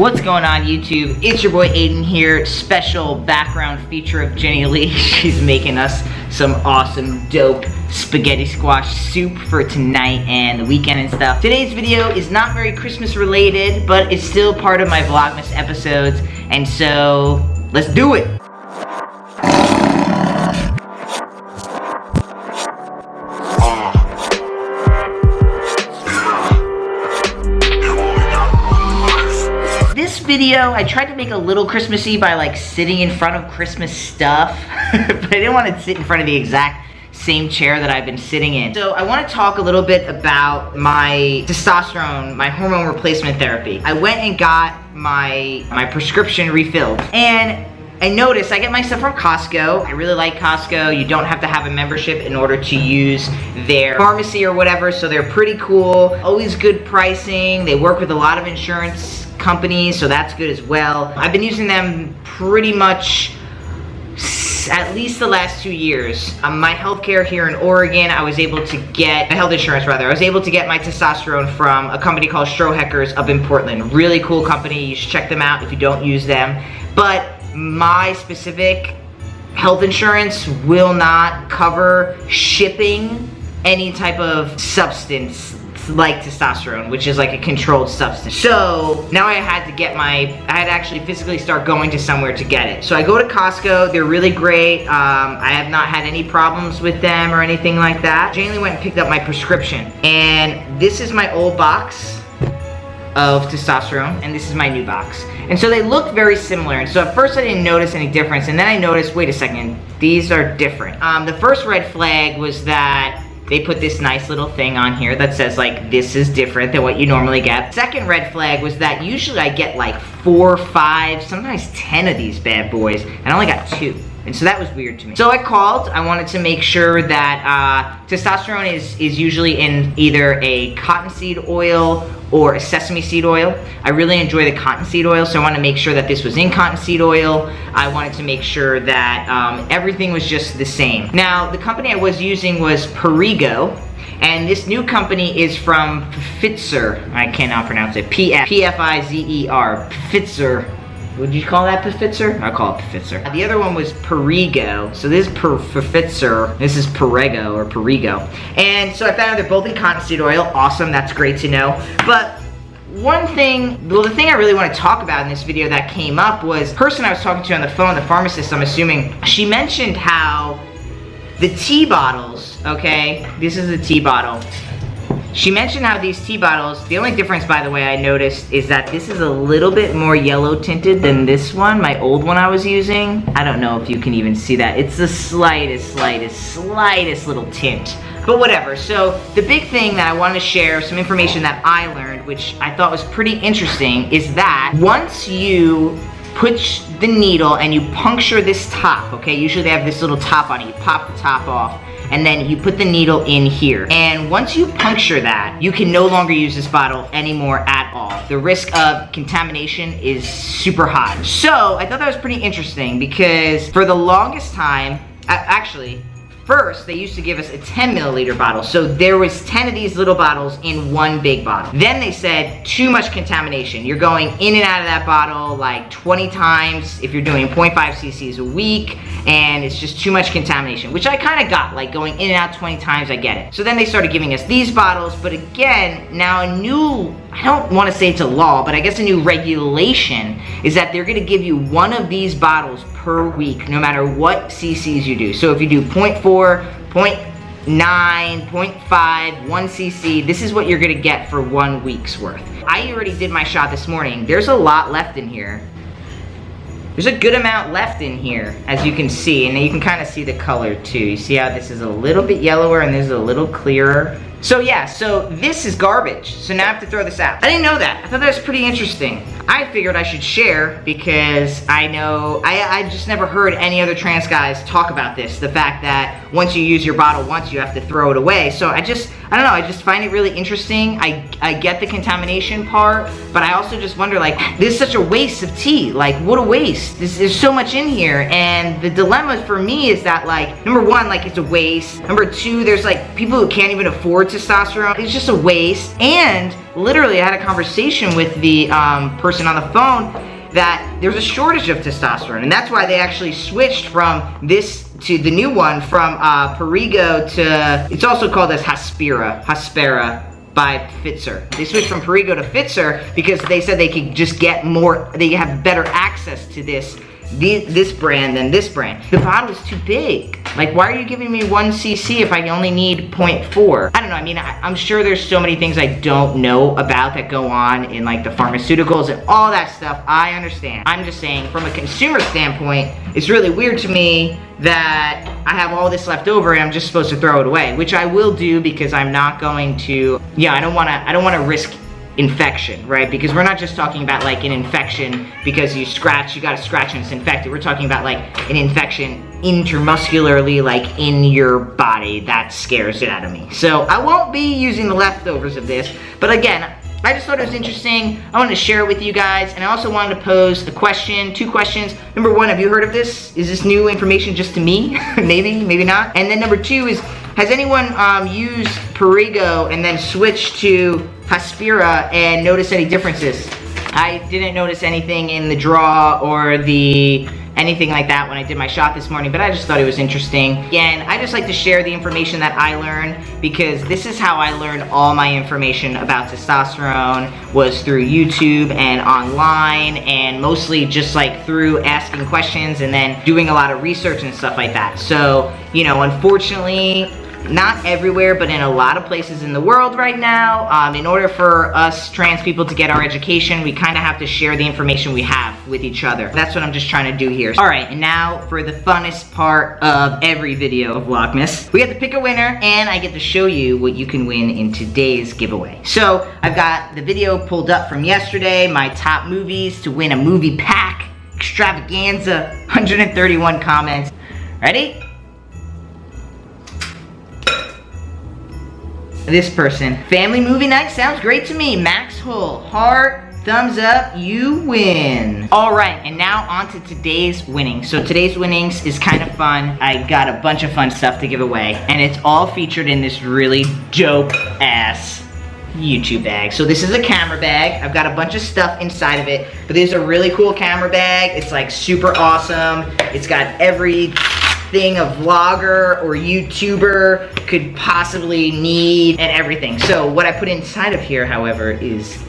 What's going on YouTube? It's your boy Aydian here. Special background feature of Jenny Lee. She's making us some awesome dope spaghetti squash soup for tonight and the weekend and stuff. Today's video is not very Christmas related, but it's still part of my Vlogmas episodes, and so let's do it. This video, I tried to make a little Christmassy by like sitting in front of Christmas stuff, but I didn't want to sit in front of the exact same chair that I've been sitting in. So I want to talk a little bit about my testosterone, my hormone replacement therapy. I went and got my prescription refilled, and I noticed I get my stuff from Costco. I really like Costco. You don't have to have a membership in order to use their pharmacy or whatever, so they're pretty cool. Always good pricing. They work with a lot of insurance companies, so that's good as well. I've been using them pretty much at least the last 2 years. My healthcare here in Oregon, I was able to get, my health insurance rather, I was able to get my testosterone from a company called Stroheckers up in Portland. Really cool company. You should check them out if you don't use them. But my specific health insurance will not cover shipping any type of substance like testosterone, which is like a controlled substance. So now I had to actually physically start going to somewhere to get it. So I go to Costco. They're really great. I have not had any problems with them or anything like that. Jane went and picked up my prescription, and this is my old box of testosterone, and this is my new box. And so they look very similar, and so at first I didn't notice any difference, and then I noticed, wait a second, these are different. The first red flag was that they put this nice little thing on here that says like, this is different than what you normally get. Second red flag was that usually I get like 4, 5, sometimes 10 of these bad boys, and I only got 2. And so that was weird to me. So I called. I wanted to make sure that testosterone is usually in either a cottonseed oil or a sesame seed oil. I really enjoy the cottonseed oil, so I wanted to make sure that this was in cottonseed oil. I wanted to make sure that everything was just the same. Now, the company I was using was Perrigo, and this new company is from Pfizer. I cannot pronounce it. P-F-I-Z-E-R. Pfizer. Would you call that Pfizer? I call it Pfizer. The other one was Perrigo. So this is Pfizer. This is Perrigo or Perrigo. And so I found out they're both in cottonseed oil. Awesome, that's great to know. But one thing, well, the thing I really want to talk about in this video that came up was the person I was talking to on the phone, the pharmacist, I'm assuming, she mentioned how the tea bottles, okay, this is a tea bottle. She mentioned how these tea bottles, the only difference, by the way, I noticed is that this is a little bit more yellow tinted than this one, my old one I was using. I don't know if you can even see that. It's the slightest little tint. But whatever, so the big thing that I wanted to share, some information that I learned, which I thought was pretty interesting, is that once you put the needle and you puncture this top, okay, usually they have this little top on it, you pop the top off, and then you put the needle in here. And once you puncture that, you can no longer use this bottle anymore at all. The risk of contamination is super high. So I thought that was pretty interesting because for the longest time, actually, first, they used to give us a 10 milliliter bottle. So there was 10 of these little bottles in one big bottle. Then they said, too much contamination. You're going in and out of that bottle like 20 times if you're doing 0.5 cc's a week, and it's just too much contamination, which I kind of got, like going in and out 20 times, I get it. So then they started giving us these bottles, but again, now a new, I don't want to say it's a law, but I guess a new regulation is that they're gonna give you one of these bottles per week, no matter what cc's you do. So if you do 0.4, 0.9, 0.5, 1 cc, this is what you're gonna get for 1 week's worth. I already did my shot this morning. There's a lot left in here. There's a good amount left in here, as you can see, and you can kind of see the color too. You see how this is a little bit yellower and this is a little clearer. So yeah, so this is garbage. So now I have to throw this out. I didn't know that. I thought that was pretty interesting. I figured I should share because I know, I just never heard any other trans guys talk about this. The fact that once you use your bottle once, you have to throw it away. So I don't know, I just find it really interesting. I get the contamination part, but I also just wonder, like, this is such a waste of tea. Like, what a waste. There's so much in here. And the dilemma for me is that, like, number one, like, it's a waste. Number two, there's like people who can't even afford testosterone. It's just a waste. And literally I had a conversation with the person on the phone that there's a shortage of testosterone, and that's why they actually switched from this to the new one, from Perrigo to, it's also called as Hospira by Pfizer. They switched from Perrigo to Pfizer because they said they could just get more, they have better access to this brand than this brand. The bottle is too big. Like, why are you giving me 1 cc if I only need 0.4? I don't know, I mean, I'm sure there's so many things I don't know about that go on in like the pharmaceuticals and all that stuff. I understand. I'm just saying, from a consumer standpoint, it's really weird to me that I have all this left over and I'm just supposed to throw it away, which I will do because I'm not going to, yeah, I don't wanna risk infection, right? Because we're not just talking about like an infection because you gotta scratch and it's infected. We're talking about like an infection intermuscularly, like in your body. That scares it out of me. So I won't be using the leftovers of this, but again, I just thought it was interesting. I wanted to share it with you guys, and I also wanted to pose a question, 2 questions. Number 1, have you heard of this? Is this new information just to me? maybe not. And then number 2 is, has anyone used Perrigo and then switched to Hospira and noticed any differences? I didn't notice anything in the draw or anything like that when I did my shot this morning, but I just thought it was interesting. Again, I just like to share the information that I learned because this is how I learned all my information about testosterone, was through YouTube and online, and mostly just like through asking questions and then doing a lot of research and stuff like that. So, you know, unfortunately, not everywhere, but in a lot of places in the world right now, in order for us trans people to get our education, we kind of have to share the information we have with each other. That's what I'm just trying to do here. All right, and now for the funnest part of every video of Vlogmas. We have to pick a winner, and I get to show you what you can win in today's giveaway. So I've got the video pulled up from yesterday, my top movies to win a movie pack extravaganza, 131 comments. Ready? This person, family movie night sounds great to me. Max Hull, heart, thumbs up, you win. All right, and now on to today's winnings. So today's winnings is kind of fun. I got a bunch of fun stuff to give away, and it's all featured in this really dope ass YouTube bag. So this is a camera bag. I've got a bunch of stuff inside of it, but this is a really cool camera bag. It's like super awesome. It's got everything a vlogger or YouTuber could possibly need and everything. So what I put inside of here, however, is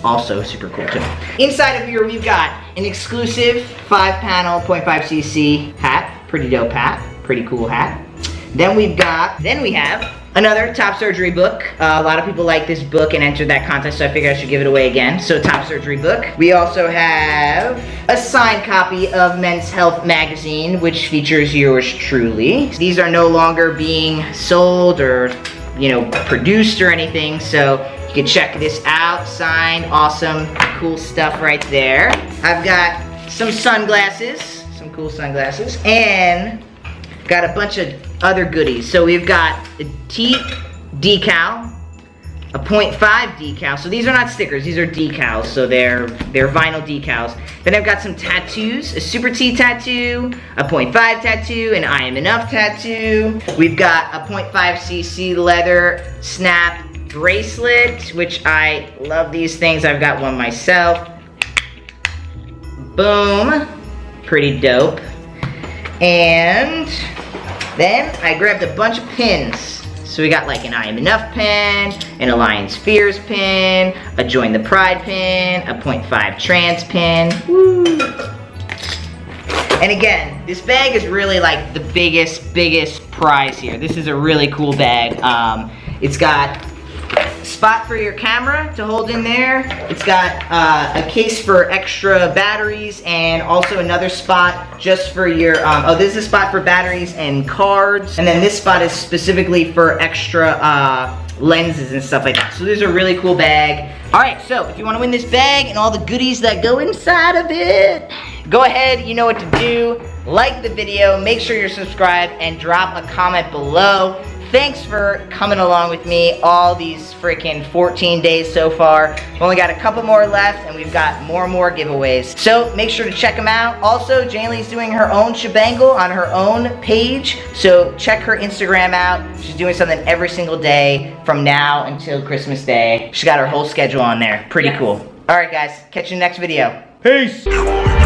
also super cool too. Inside of here, we've got an exclusive 5-panel 0.5cc hat. Pretty dope hat. Pretty cool hat. Then we have another Top Surgery book. A lot of people like this book and entered that contest, so I figured I should give it away again. So Top Surgery book. We also have a signed copy of Men's Health magazine, which features yours truly. These are no longer being sold or, you know, produced or anything, so you can check this out. Signed, awesome, cool stuff right there. I've got some sunglasses, some cool sunglasses, and got a bunch of other goodies. So we've got a T decal, a 0.5 decal. So these are not stickers, these are decals. So they're vinyl decals. Then I've got some tattoos, a Super T tattoo, a 0.5 tattoo, an I Am Enough tattoo. We've got a 0.5cc leather snap bracelet, which I love these things. I've got one myself. Boom, pretty dope. And then I grabbed a bunch of pins. So we got like an I Am Enough pin, an Alliance Fears pin, a Join the Pride pin, a 0.5 trans pin. Woo. And again, this bag is really like the biggest prize here. This is a really cool bag. It's got a spot for your camera to hold in there. It's got a case for extra batteries, and also another spot just for your, oh, this is a spot for batteries and cards. And then this spot is specifically for extra lenses and stuff like that. So this is a really cool bag. All right, so if you want to win this bag and all the goodies that go inside of it, go ahead, you know what to do. Like the video, make sure you're subscribed, and drop a comment below. thanks for coming along with me all these freaking 14 days so far. We've only got a couple more left, and we've got more and more giveaways. So make sure to check them out. Also, Janely's doing her own shebangle on her own page, so check her Instagram out. She's doing something every single day from now until Christmas Day. She's got her whole schedule on there. Pretty cool. All right, guys, catch you in the next video. Peace.